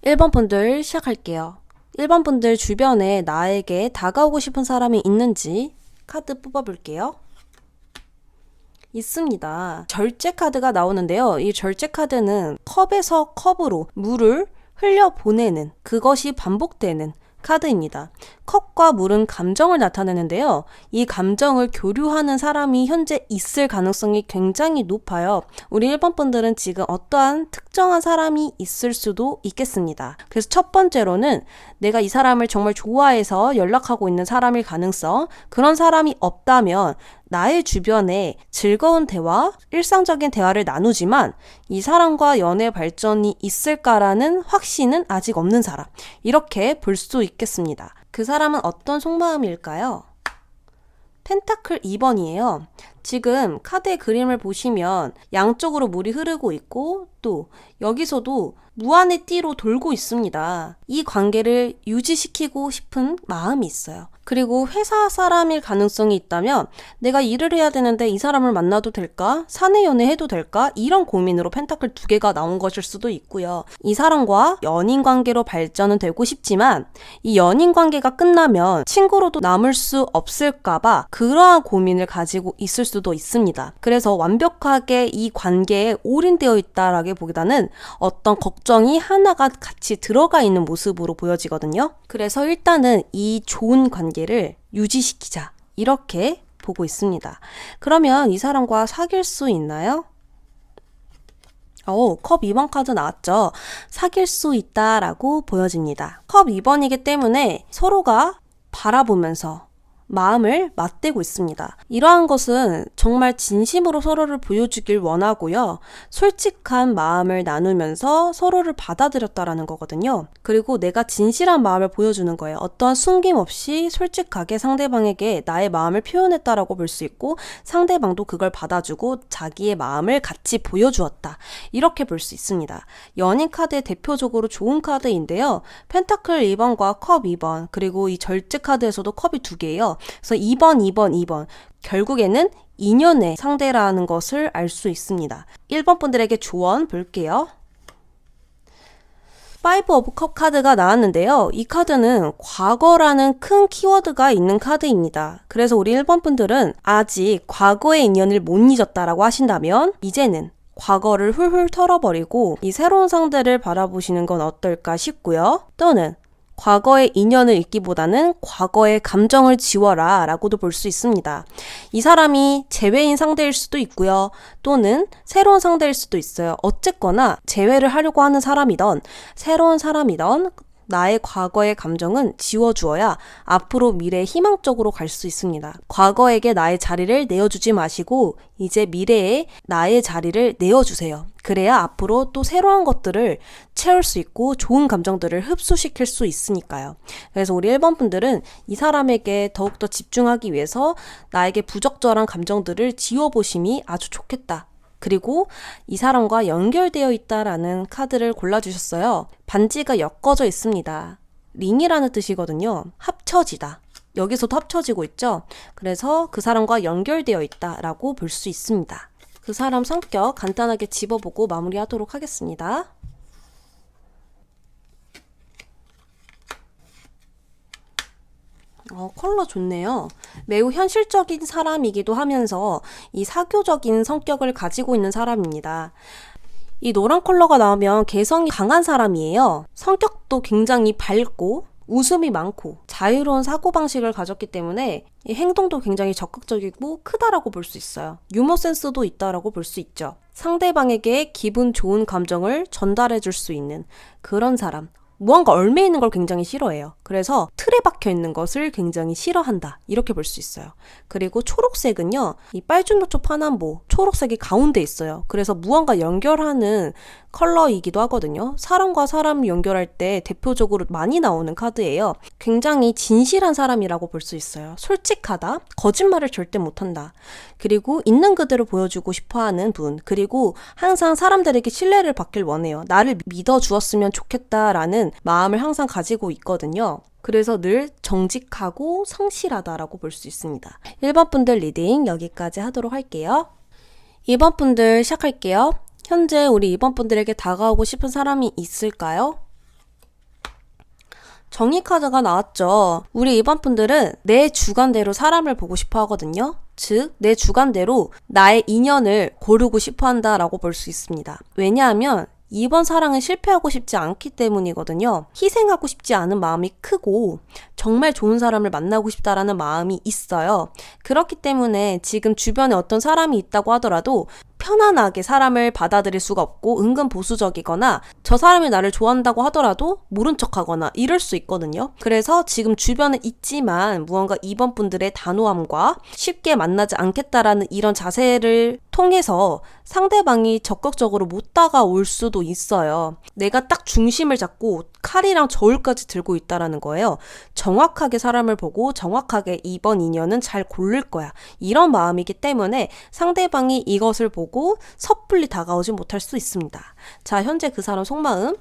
1번 분들 시작할게요. 1번 분들 주변에 나에게 다가오고 싶은 사람이 있는지 카드 뽑아볼게요. 있습니다. 절제 카드가 나오는데요. 이 절제 카드는 컵에서 컵으로 물을 흘려보내는, 그것이 반복되는 카드입니다. 컵과 물은 감정을 나타내는데요. 이 감정을 교류하는 사람이 현재 있을 가능성이 굉장히 높아요. 우리 1번 분들은 지금 어떠한 특정한 사람이 있을 수도 있겠습니다. 그래서 첫 번째로는 내가 이 사람을 정말 좋아해서 연락하고 있는 사람일 가능성, 그런 사람이 없다면 나의 주변에 즐거운 대화, 일상적인 대화를 나누지만 이 사람과 연애 발전이 있을까라는 확신은 아직 없는 사람, 이렇게 볼 수 있겠습니다. 그 사람은 어떤 속마음일까요? 펜타클 2번이에요. 지금 카드의 그림을 보시면 양쪽으로 물이 흐르고 있고 또 여기서도 무한의 띠로 돌고 있습니다. 이 관계를 유지시키고 싶은 마음이 있어요. 그리고 회사 사람일 가능성이 있다면 내가 일을 해야 되는데 이 사람을 만나도 될까? 사내 연애해도 될까? 이런 고민으로 펜타클 2개가 나온 것일 수도 있고요. 이 사람과 연인 관계로 발전은 되고 싶지만 이 연인 관계가 끝나면 친구로도 남을 수 없을까봐 그러한 고민을 가지고 있을 수도 있습니다. 그래서 완벽하게 이 관계에 올인되어 있다라기보다는 어떤 걱정이 하나가 같이 들어가 있는 모습으로 보여지거든요. 그래서 일단은 이 좋은 관계를 유지시키자, 이렇게 보고 있습니다. 그러면 이 사람과 사귈 수 있나요? 컵 2번 카드 나왔죠. 사귈 수 있다라고 보여집니다. 컵 2번이기 때문에 서로가 바라보면서 마음을 맞대고 있습니다. 이러한 것은 정말 진심으로 서로를 보여주길 원하고요. 솔직한 마음을 나누면서 서로를 받아들였다라는 거거든요. 그리고 내가 진실한 마음을 보여주는 거예요. 어떠한 숨김 없이 솔직하게 상대방에게 나의 마음을 표현했다라고 볼 수 있고 상대방도 그걸 받아주고 자기의 마음을 같이 보여주었다. 이렇게 볼 수 있습니다. 연인 카드의 대표적으로 좋은 카드인데요. 펜타클 2번과 컵 2번, 그리고 이 절제 카드에서도 컵이 2개예요. 그래서 2번 결국에는 인연의 상대라는 것을 알 수 있습니다. 1번 분들에게 조언 볼게요. 5 오브 컵 카드가 나왔는데요. 이 카드는 과거라는 큰 키워드가 있는 카드입니다. 그래서 우리 1번 분들은 아직 과거의 인연을 못 잊었다라고 하신다면 이제는 과거를 훌훌 털어버리고 이 새로운 상대를 바라보시는 건 어떨까 싶고요. 또는 과거의 인연을 잊기보다는 과거의 감정을 지워라 라고도 볼 수 있습니다. 이 사람이 재회인 상대일 수도 있고요. 또는 새로운 상대일 수도 있어요. 어쨌거나 재회를 하려고 하는 사람이던 새로운 사람이던 나의 과거의 감정은 지워주어야 앞으로 미래의 희망적으로 갈 수 있습니다. 과거에게 나의 자리를 내어주지 마시고 이제 미래에 나의 자리를 내어주세요. 그래야 앞으로 또 새로운 것들을 채울 수 있고 좋은 감정들을 흡수시킬 수 있으니까요. 그래서 우리 1번 분들은 이 사람에게 더욱더 집중하기 위해서 나에게 부적절한 감정들을 지워보심이 아주 좋겠다. 그리고 이 사람과 연결되어 있다라는 카드를 골라주셨어요. 반지가 엮어져 있습니다. 링이라는 뜻이거든요. 합쳐지다. 여기서도 합쳐지고 있죠. 그래서 그 사람과 연결되어 있다라고 볼 수 있습니다. 그 사람 성격 간단하게 짚어보고 마무리하도록 하겠습니다. 컬러 좋네요. 매우 현실적인 사람이기도 하면서 이 사교적인 성격을 가지고 있는 사람입니다. 이 노란 컬러가 나오면 개성이 강한 사람이에요. 성격도 굉장히 밝고 웃음이 많고 자유로운 사고방식을 가졌기 때문에 이 행동도 굉장히 적극적이고 크다라고 볼 수 있어요. 유머 센스도 있다라고 볼 수 있죠. 상대방에게 기분 좋은 감정을 전달해 줄 수 있는 그런 사람. 무언가 얽매 있는 걸 굉장히 싫어해요. 그래서 틀에 박혀 있는 것을 굉장히 싫어한다. 이렇게 볼 수 있어요. 그리고 초록색은요. 이 빨주노초 파남보 초록색이 가운데 있어요. 그래서 무언가 연결하는 컬러이기도 하거든요. 사람과 사람 연결할 때 대표적으로 많이 나오는 카드예요. 굉장히 진실한 사람이라고 볼 수 있어요. 솔직하다. 거짓말을 절대 못한다. 그리고 있는 그대로 보여주고 싶어하는 분. 그리고 항상 사람들에게 신뢰를 받길 원해요. 나를 믿어주었으면 좋겠다라는 마음을 항상 가지고 있거든요. 그래서 늘 정직하고 성실하다라고 볼 수 있습니다. 1번 분들 리딩 여기까지 하도록 할게요. 2번 분들 시작할게요. 현재 우리 2번 분들에게 다가오고 싶은 사람이 있을까요? 정의 카드가 나왔죠. 우리 이번 분들은 내 주관대로 사람을 보고 싶어 하거든요. 즉, 내 주관대로 나의 인연을 고르고 싶어 한다라고 볼 수 있습니다. 왜냐하면 이번 사랑은 실패하고 싶지 않기 때문이거든요. 희생하고 싶지 않은 마음이 크고 정말 좋은 사람을 만나고 싶다라는 마음이 있어요. 그렇기 때문에 지금 주변에 어떤 사람이 있다고 하더라도 편안하게 사람을 받아들일 수가 없고 은근 보수적이거나 저 사람이 나를 좋아한다고 하더라도 모른 척하거나 이럴 수 있거든요. 그래서 지금 주변에 있지만 무언가 이번 분들의 단호함과 쉽게 만나지 않겠다라는 이런 자세를 통해서 상대방이 적극적으로 못 다가올 수도 있어요. 내가 딱 중심을 잡고 칼이랑 저울까지 들고 있다라는 거예요. 정확하게 사람을 보고 정확하게 이번 인연은 잘 고를 거야. 이런 마음이기 때문에 상대방이 이것을 보고 섣불리 다가오지 못할 수 있습니다. 자, 현재 그 사람 속마음.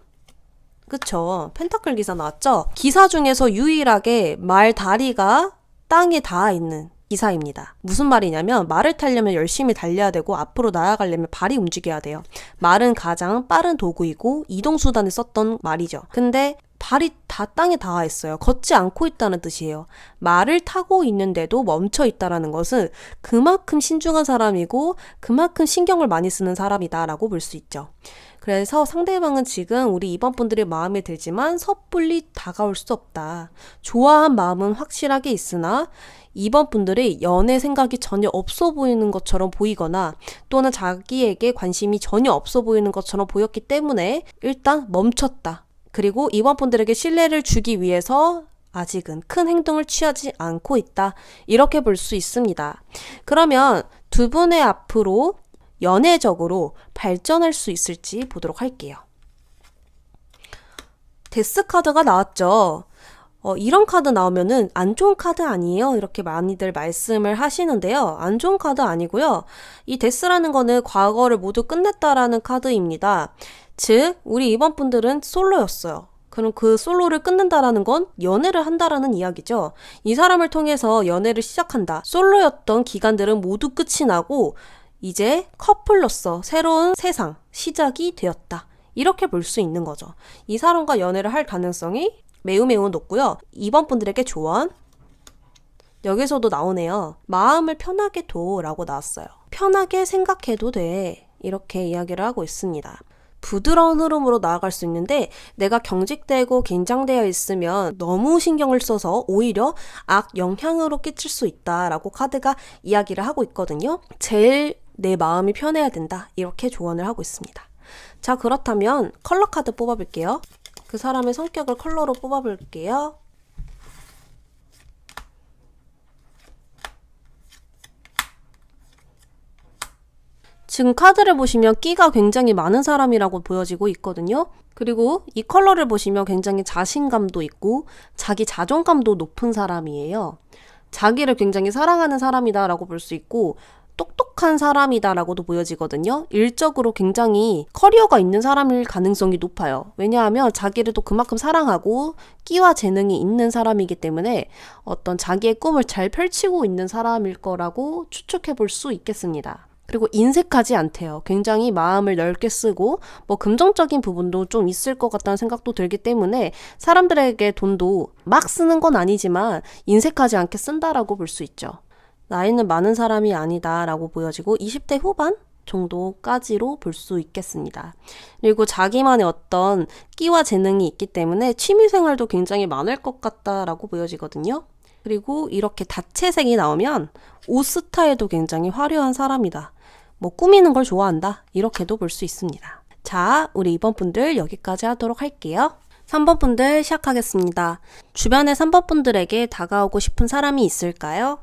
그쵸. 펜타클 기사 나왔죠? 기사 중에서 유일하게 말 다리가 땅에 닿아 있는 기사입니다. 무슨 말이냐면 말을 타려면 열심히 달려야 되고 앞으로 나아가려면 발이 움직여야 돼요. 말은 가장 빠른 도구이고 이동수단을 썼던 말이죠. 근데 발이 다 땅에 닿아 있어요. 걷지 않고 있다는 뜻이에요. 말을 타고 있는데도 멈춰 있다는 것은 그만큼 신중한 사람이고 그만큼 신경을 많이 쓰는 사람이다라고 볼 수 있죠. 그래서 상대방은 지금 우리 이번 분들의 마음에 들지만 섣불리 다가올 수 없다. 좋아한 마음은 확실하게 있으나 이번 분들의 연애 생각이 전혀 없어 보이는 것처럼 보이거나 또는 자기에게 관심이 전혀 없어 보이는 것처럼 보였기 때문에 일단 멈췄다. 그리고 이번 분들에게 신뢰를 주기 위해서 아직은 큰 행동을 취하지 않고 있다. 이렇게 볼 수 있습니다. 그러면 두 분의 앞으로 연애적으로 발전할 수 있을지 보도록 할게요. 데스 카드가 나왔죠. 이런 카드 나오면은 안 좋은 카드 아니에요? 이렇게 많이들 말씀을 하시는데요. 안 좋은 카드 아니고요. 이 데스라는 거는 과거를 모두 끝냈다라는 카드입니다. 즉, 우리 이번 분들은 솔로였어요. 그럼 그 솔로를 끊는다라는 건 연애를 한다라는 이야기죠. 이 사람을 통해서 연애를 시작한다. 솔로였던 기간들은 모두 끝이 나고 이제 커플로서 새로운 세상, 시작이 되었다. 이렇게 볼 수 있는 거죠. 이 사람과 연애를 할 가능성이 매우 높고요. 이번 분들에게 조언. 여기서도 나오네요. 마음을 편하게 둬라고 나왔어요. 편하게 생각해도 돼. 이렇게 이야기를 하고 있습니다. 부드러운 흐름으로 나아갈 수 있는데 내가 경직되고 긴장되어 있으면 너무 신경을 써서 오히려 악영향으로 끼칠 수 있다라고 카드가 이야기를 하고 있거든요. 제일 내 마음이 편해야 된다. 이렇게 조언을 하고 있습니다. 자, 그렇다면 컬러 카드 뽑아볼게요. 그 사람의 성격을 컬러로 뽑아볼게요. 지금 카드를 보시면 끼가 굉장히 많은 사람이라고 보여지고 있거든요. 그리고 이 컬러를 보시면 굉장히 자신감도 있고 자기 자존감도 높은 사람이에요. 자기를 굉장히 사랑하는 사람이다라고 볼 수 있고 똑똑한 사람이다라고도 보여지거든요. 일적으로 굉장히 커리어가 있는 사람일 가능성이 높아요. 왜냐하면 자기를 또 그만큼 사랑하고 끼와 재능이 있는 사람이기 때문에 어떤 자기의 꿈을 잘 펼치고 있는 사람일 거라고 추측해 볼 수 있겠습니다. 그리고 인색하지 않대요. 굉장히 마음을 넓게 쓰고 뭐 금전적인 부분도 좀 있을 것 같다는 생각도 들기 때문에 사람들에게 돈도 막 쓰는 건 아니지만 인색하지 않게 쓴다라고 볼 수 있죠. 나이는 많은 사람이 아니다라고 보여지고 20대 후반 정도까지로 볼 수 있겠습니다. 그리고 자기만의 어떤 끼와 재능이 있기 때문에 취미생활도 굉장히 많을 것 같다라고 보여지거든요. 그리고 이렇게 다채색이 나오면 옷 스타일도 굉장히 화려한 사람이다. 뭐 꾸미는 걸 좋아한다. 이렇게도 볼 수 있습니다. 자, 우리 이번 분들 여기까지 하도록 할게요. 3번 분들 시작하겠습니다. 주변에 3번 분들에게 다가오고 싶은 사람이 있을까요?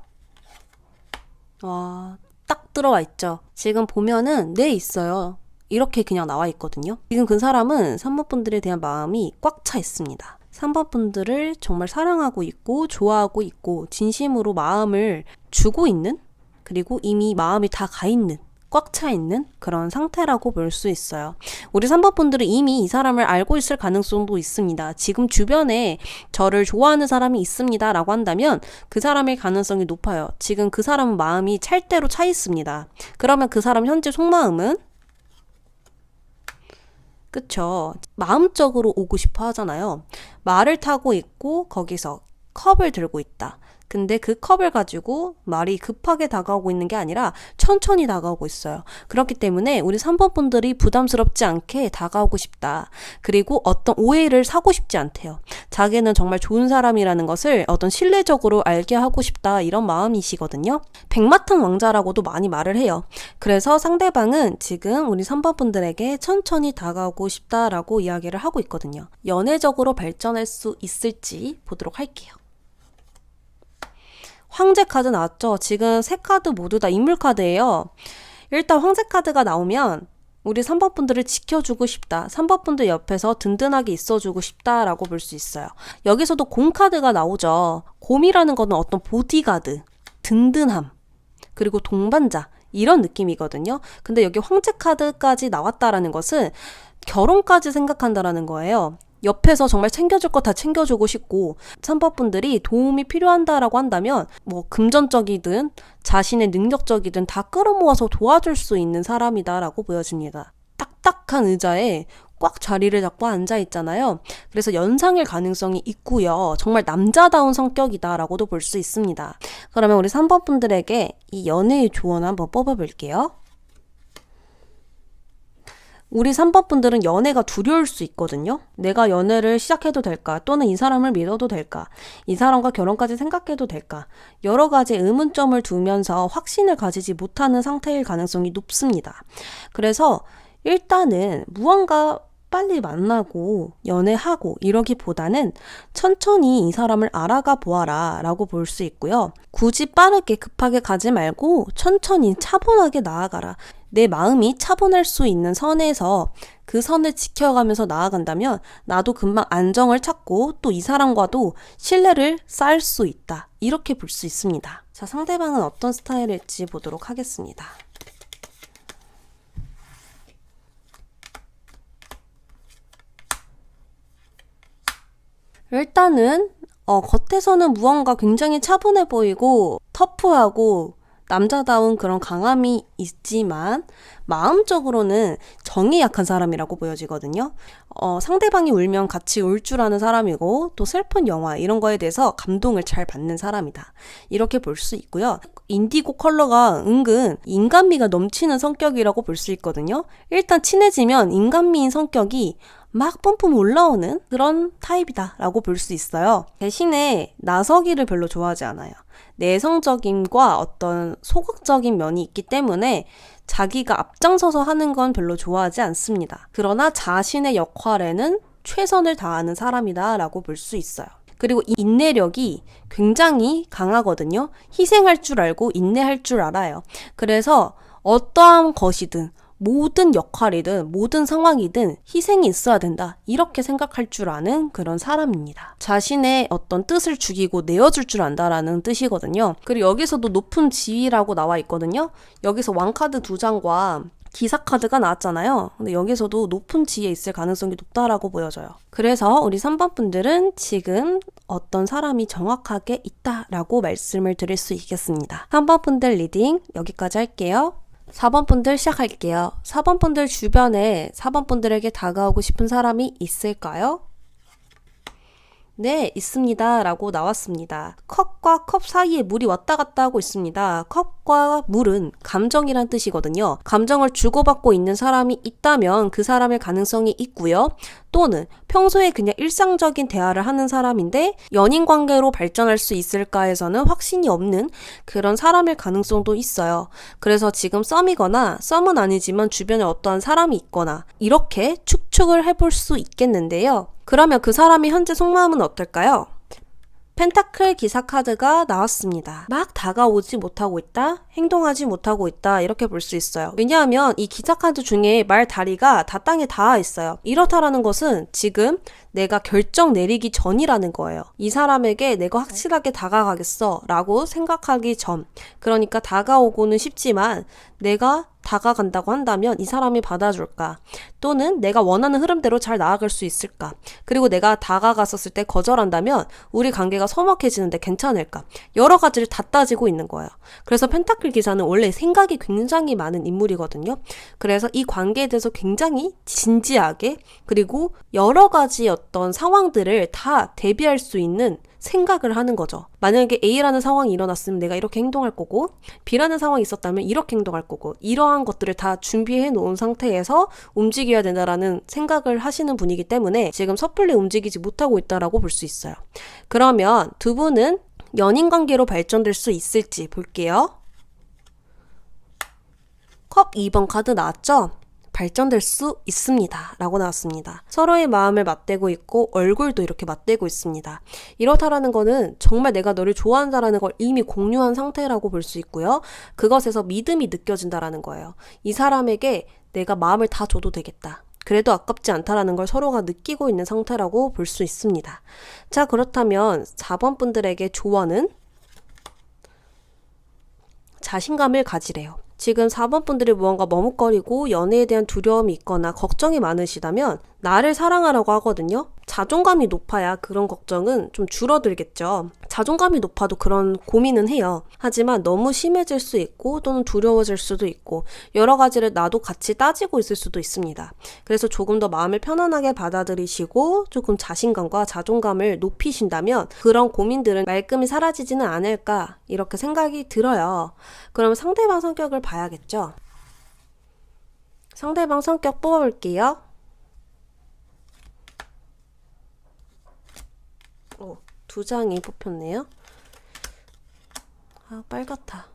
딱 들어와 있죠. 지금 보면은 네, 있어요. 이렇게 그냥 나와 있거든요. 지금 그 사람은 3번 분들에 대한 마음이 꽉 차 있습니다. 3번 분들을 정말 사랑하고 있고 좋아하고 있고 진심으로 마음을 주고 있는, 그리고 이미 마음이 다 가 있는, 꽉 차 있는 그런 상태라고 볼 수 있어요. 우리 3번 분들은 이미 이 사람을 알고 있을 가능성도 있습니다. 지금 주변에 저를 좋아하는 사람이 있습니다 라고 한다면 그 사람의 가능성이 높아요. 지금 그 사람은 마음이 찰대로 차 있습니다. 그러면 그 사람 현재 속마음은 그쵸? 마음적으로 오고 싶어 하잖아요. 말을 타고 있고 거기서 컵을 들고 있다. 근데 그 컵을 가지고 말이 급하게 다가오고 있는 게 아니라 천천히 다가오고 있어요. 그렇기 때문에 우리 3번 분들이 부담스럽지 않게 다가오고 싶다. 그리고 어떤 오해를 사고 싶지 않대요. 자기는 정말 좋은 사람이라는 것을 어떤 신뢰적으로 알게 하고 싶다. 이런 마음이시거든요. 백마탄 왕자라고도 많이 말을 해요. 그래서 상대방은 지금 우리 3번 분들에게 천천히 다가오고 싶다라고 이야기를 하고 있거든요. 연애적으로 발전할 수 있을지 보도록 할게요. 황제 카드 나왔죠? 지금 세 카드 모두 다 인물 카드예요. 일단 황제 카드가 나오면 우리 3번 분들을 지켜주고 싶다. 3번 분들 옆에서 든든하게 있어주고 싶다라고 볼 수 있어요. 여기서도 곰 카드가 나오죠. 곰이라는 거는 어떤 보디가드, 든든함, 그리고 동반자 이런 느낌이거든요. 근데 여기 황제 카드까지 나왔다라는 것은 결혼까지 생각한다라는 거예요. 옆에서 정말 챙겨줄 거 다 챙겨주고 싶고 3번 분들이 도움이 필요한다라고 한다면 뭐 금전적이든 자신의 능력적이든 다 끌어모아서 도와줄 수 있는 사람이다라고 보여집니다. 딱딱한 의자에 꽉 자리를 잡고 앉아 있잖아요. 그래서 연상일 가능성이 있고요. 정말 남자다운 성격이다라고도 볼 수 있습니다. 그러면 우리 3번 분들에게 이 연애의 조언 한번 뽑아볼게요. 우리 3번 분들은 연애가 두려울 수 있거든요. 내가 연애를 시작해도 될까? 또는 이 사람을 믿어도 될까? 이 사람과 결혼까지 생각해도 될까? 여러 가지 의문점을 두면서 확신을 가지지 못하는 상태일 가능성이 높습니다. 그래서 일단은 무언가 빨리 만나고 연애하고 이러기보다는 천천히 이 사람을 알아가 보아라 라고 볼 수 있고요. 굳이 빠르게 급하게 가지 말고 천천히 차분하게 나아가라. 내 마음이 차분할 수 있는 선에서 그 선을 지켜가면서 나아간다면 나도 금방 안정을 찾고 또 이 사람과도 신뢰를 쌓을 수 있다. 이렇게 볼 수 있습니다. 자, 상대방은 어떤 스타일일지 보도록 하겠습니다. 일단은 겉에서는 무언가 굉장히 차분해 보이고 터프하고 남자다운 그런 강함이 있지만 마음적으로는 정이 약한 사람이라고 보여지거든요. 상대방이 울면 같이 울 줄 아는 사람이고 또 슬픈 영화 이런 거에 대해서 감동을 잘 받는 사람이다. 이렇게 볼 수 있고요. 인디고 컬러가 은근 인간미가 넘치는 성격이라고 볼 수 있거든요. 일단 친해지면 인간미인 성격이 막 뿜뿜 올라오는 그런 타입이다 라고 볼 수 있어요. 대신에 나서기를 별로 좋아하지 않아요. 내성적임과 어떤 소극적인 면이 있기 때문에 자기가 앞장서서 하는 건 별로 좋아하지 않습니다. 그러나 자신의 역할에는 최선을 다하는 사람이다 라고 볼 수 있어요. 그리고 이 인내력이 굉장히 강하거든요. 희생할 줄 알고 인내할 줄 알아요. 그래서 어떠한 것이든 모든 역할이든 모든 상황이든 희생이 있어야 된다. 이렇게 생각할 줄 아는 그런 사람입니다. 자신의 어떤 뜻을 죽이고 내어줄 줄 안다라는 뜻이거든요. 그리고 여기서도 높은 지위라고 나와 있거든요. 여기서 왕카드 2장과 기사카드가 나왔잖아요. 근데 여기서도 높은 지위에 있을 가능성이 높다라고 보여져요. 그래서 우리 3번 분들은 지금 어떤 사람이 정확하게 있다라고 말씀을 드릴 수 있겠습니다. 3번 분들 리딩 여기까지 할게요. 4번 분들 시작할게요. 4번 분들 주변에 4번 분들에게 다가오고 싶은 사람이 있을까요? 네, 있습니다. 라고 나왔습니다. 컵과 컵 사이에 물이 왔다 갔다 하고 있습니다. 컵과 물은 감정이란 뜻이거든요. 감정을 주고받고 있는 사람이 있다면 그 사람의 가능성이 있고요. 또는 평소에 그냥 일상적인 대화를 하는 사람인데 연인 관계로 발전할 수 있을까에서는 확신이 없는 그런 사람일 가능성도 있어요. 그래서 지금 썸이거나 썸은 아니지만 주변에 어떠한 사람이 있거나 이렇게 추측을 해볼 수 있겠는데요. 그러면 그 사람이 현재 속마음은 어떨까요? 펜타클 기사 카드가 나왔습니다. 막 다가오지 못하고 있다, 행동하지 못하고 있다 이렇게 볼 수 있어요. 왜냐하면 이 기사 카드 중에 말 다리가 다 땅에 닿아 있어요. 이렇다라는 것은 지금 내가 결정 내리기 전이라는 거예요. 이 사람에게 내가 확실하게 다가가겠어 라고 생각하기 전. 그러니까 다가오고는 싶지만 내가 다가간다고 한다면 이 사람이 받아줄까? 또는 내가 원하는 흐름대로 잘 나아갈 수 있을까? 그리고 내가 다가갔었을 때 거절한다면 우리 관계가 서먹해지는데 괜찮을까? 여러 가지를 다 따지고 있는 거예요. 그래서 펜타클 기사는 원래 생각이 굉장히 많은 인물이거든요. 그래서 이 관계에 대해서 굉장히 진지하게 그리고 여러 가지 어떤 상황들을 다 대비할 수 있는 생각을 하는 거죠. 만약에 A라는 상황이 일어났으면 내가 이렇게 행동할 거고 B라는 상황이 있었다면 이렇게 행동할 거고 이러한 것들을 다 준비해 놓은 상태에서 움직여야 된다라는 생각을 하시는 분이기 때문에 지금 섣불리 움직이지 못하고 있다라고 볼 수 있어요. 그러면 두 분은 연인 관계로 발전될 수 있을지 볼게요. 컵 2번 카드 나왔죠? 발전될 수 있습니다. 라고 나왔습니다. 서로의 마음을 맞대고 있고 얼굴도 이렇게 맞대고 있습니다. 이렇다라는 거는 정말 내가 너를 좋아한다라는 걸 이미 공유한 상태라고 볼 수 있고요. 그것에서 믿음이 느껴진다라는 거예요. 이 사람에게 내가 마음을 다 줘도 되겠다. 그래도 아깝지 않다라는 걸 서로가 느끼고 있는 상태라고 볼 수 있습니다. 자, 그렇다면 4번 분들에게 조언은 자신감을 가지래요. 지금 4번 분들이 무언가 머뭇거리고 연애에 대한 두려움이 있거나 걱정이 많으시다면 나를 사랑하라고 하거든요. 자존감이 높아야 그런 걱정은 좀 줄어들겠죠. 자존감이 높아도 그런 고민은 해요. 하지만 너무 심해질 수 있고 또는 두려워질 수도 있고 여러 가지를 나도 같이 따지고 있을 수도 있습니다. 그래서 조금 더 마음을 편안하게 받아들이시고 조금 자신감과 자존감을 높이신다면 그런 고민들은 말끔히 사라지지는 않을까 이렇게 생각이 들어요. 그럼 상대방 성격을 봐야겠죠. 상대방 성격 뽑아볼게요. 두 장이 뽑혔네요. 아, 빨갛다.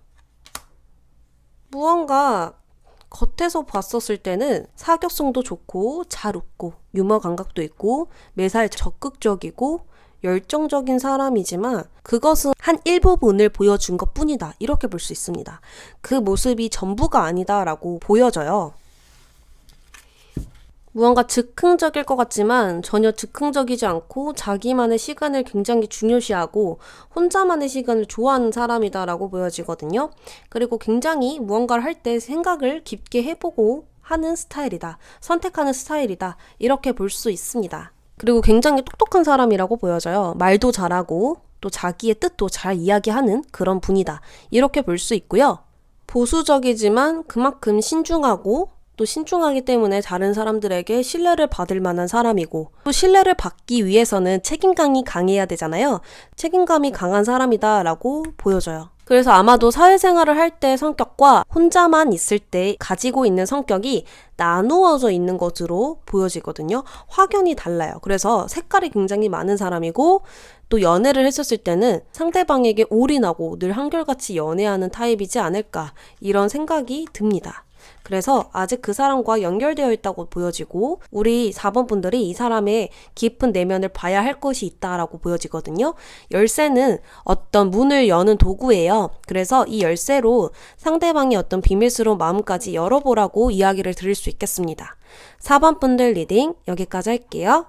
무언가 겉에서 봤었을 때는 사교성도 좋고 잘 웃고 유머 감각도 있고 매사에 적극적이고 열정적인 사람이지만 그것은 한 일부분을 보여준 것 뿐이다. 이렇게 볼 수 있습니다. 그 모습이 전부가 아니다라고 보여져요. 무언가 즉흥적일 것 같지만 전혀 즉흥적이지 않고 자기만의 시간을 굉장히 중요시하고 혼자만의 시간을 좋아하는 사람이다라고 보여지거든요. 그리고 굉장히 무언가를 할 때 생각을 깊게 해보고 하는 스타일이다. 선택하는 스타일이다. 이렇게 볼 수 있습니다. 그리고 굉장히 똑똑한 사람이라고 보여져요. 말도 잘하고 또 자기의 뜻도 잘 이야기하는 그런 분이다. 이렇게 볼 수 있고요. 보수적이지만 그만큼 신중하고 또 신중하기 때문에 다른 사람들에게 신뢰를 받을 만한 사람이고 또 신뢰를 받기 위해서는 책임감이 강해야 되잖아요. 책임감이 강한 사람이다 라고 보여져요. 그래서 아마도 사회생활을 할 때 성격과 혼자만 있을 때 가지고 있는 성격이 나누어져 있는 것으로 보여지거든요. 확연히 달라요. 그래서 색깔이 굉장히 많은 사람이고 또 연애를 했었을 때는 상대방에게 올인하고 늘 한결같이 연애하는 타입이지 않을까 이런 생각이 듭니다. 그래서 아직 그 사람과 연결되어 있다고 보여지고 우리 4번 분들이 이 사람의 깊은 내면을 봐야 할 것이 있다라고 보여지거든요. 열쇠는 어떤 문을 여는 도구예요. 그래서 이 열쇠로 상대방의 어떤 비밀스러운 마음까지 열어보라고 이야기를 드릴 수 있겠습니다. 4번 분들 리딩 여기까지 할게요.